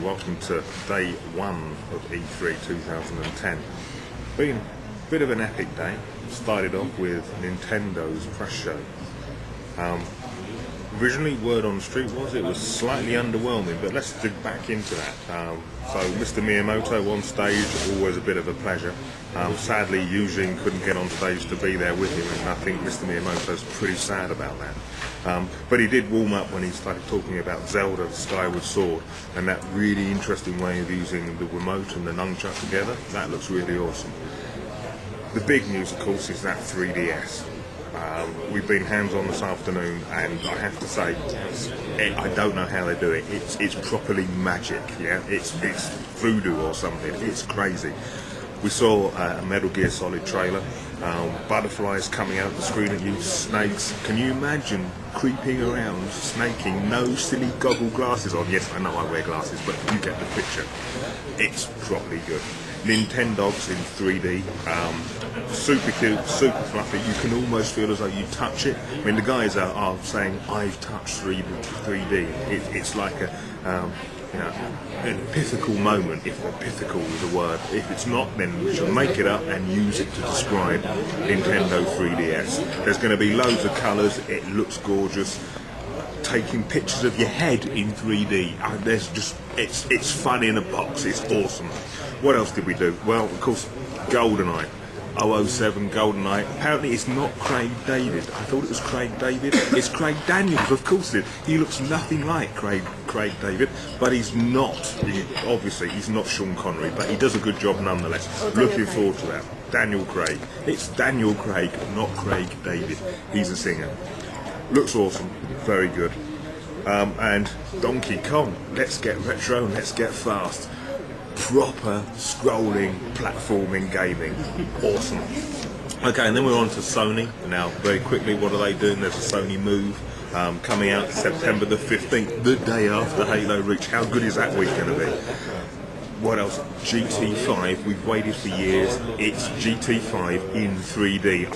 welcome to day one of E3 2010. Been a bit of an epic day. Started off with Nintendo's press show. Originally, word on the street was it was slightly underwhelming, but let's dig back into that. So Mr. Miyamoto on stage, always a bit of a pleasure. Sadly, Eugene couldn't get on stage to be there with him, and I think Mr. Miyamoto's pretty sad about that. But he did warm up when he started talking about Zelda Skyward Sword, and that really interesting way of using the remote and the nunchuck together. That looks really awesome. The big news, of course, is that 3DS. We've been hands-on this afternoon, and I have to say, I don't know how they do it. It's properly magic, yeah? It's voodoo or something. It's crazy. We saw a Metal Gear Solid trailer, butterflies coming out of the screen at you, snakes. Can you imagine creeping around, snaking, no silly goggle glasses on? Yes, I know I wear glasses, but you get the picture. It's properly good. Nintendogs in 3D, super cute, super fluffy. You can almost feel as though you touch it. I mean, the guys are saying, "I've touched 3D." It's like a epithetical moment, if epithetical is a word. If it's not, then we should make it up and use it to describe Nintendo 3DS. There's going to be loads of colours. It looks gorgeous. Taking pictures of your head in 3D. There's just it's fun in a box. It's awesome. What else did we do? Well, of course, GoldenEye. 007 GoldenEye. Apparently it's not Craig David. I thought it was Craig David. It's Craig Daniels, of course it is. He looks nothing like Craig David, but he's not. Obviously, he's not Sean Connery, but he does a good job nonetheless. Looking forward to that. Daniel Craig. It's Daniel Craig, not Craig David. He's a singer. Looks awesome. Very good. And Donkey Kong. Let's get retro, let's get fast. Proper scrolling, platforming gaming. Awesome. Okay, and then we're on to Sony. Now, very quickly, what are they doing? There's a Sony Move coming out September the 15th, the day after Halo Reach. How good is that week going to be? What else? GT5. We've waited for years. It's GT5 in 3D.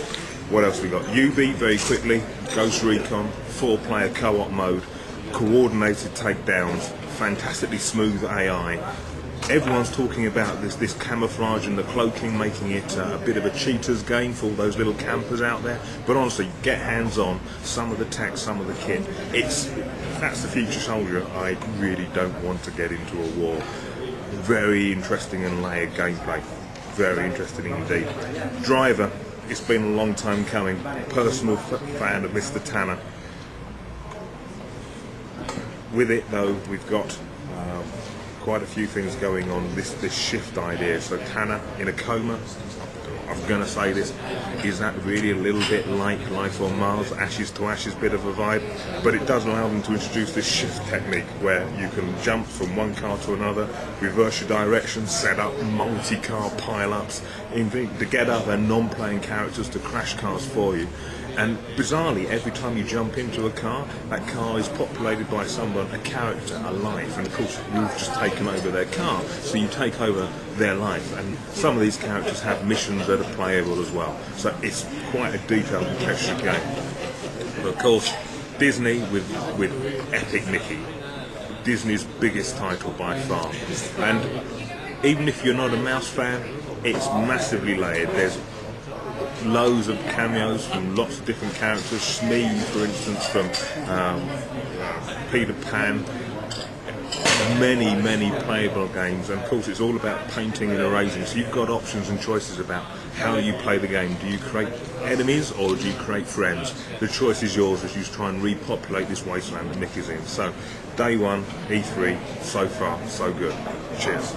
What else we got? UB, very quickly. Ghost Recon, 4-player co-op mode, coordinated takedowns, fantastically smooth AI. Everyone's talking about this camouflage and the cloaking, making it a bit of a cheater's game for all those little campers out there. But honestly, get hands-on. Some of the tech, some of the kit. That's the future soldier. I really don't want to get into a war. Very interesting and layered gameplay. Very interesting indeed. Driver. It's been a long time coming. Personal fan of Mr. Tanner. With it, though, we've got quite a few things going on. This shift idea. So Tanner in a coma. I'm going to say this. Is that really a little bit like Life on Mars? Ashes to Ashes bit of a vibe. But it does allow them to introduce this shift technique where you can jump from one car to another, reverse your direction, set up multi-car pile-ups, to get other non-playing characters to crash cars for you. And bizarrely, every time you jump into a car, that car is populated by someone, a character, a life. And of course, you've just taken over their car, so you take over their life. And some of these characters have missions that are playable as well. So it's quite a detailed and textured game. But of course, Disney with Epic Mickey. Disney's biggest title by far. And even if you're not a Mouse fan, it's massively layered. There's loads of cameos from lots of different characters. Smee, for instance, from Peter Pan. Many playable games, and of course it's all about painting and erasing, so you've got options and choices about how you play the game. Do you create enemies or do you create friends? The choice is yours as you try and repopulate this wasteland that Mickey's in. So day one, E3, so far so good. Cheers.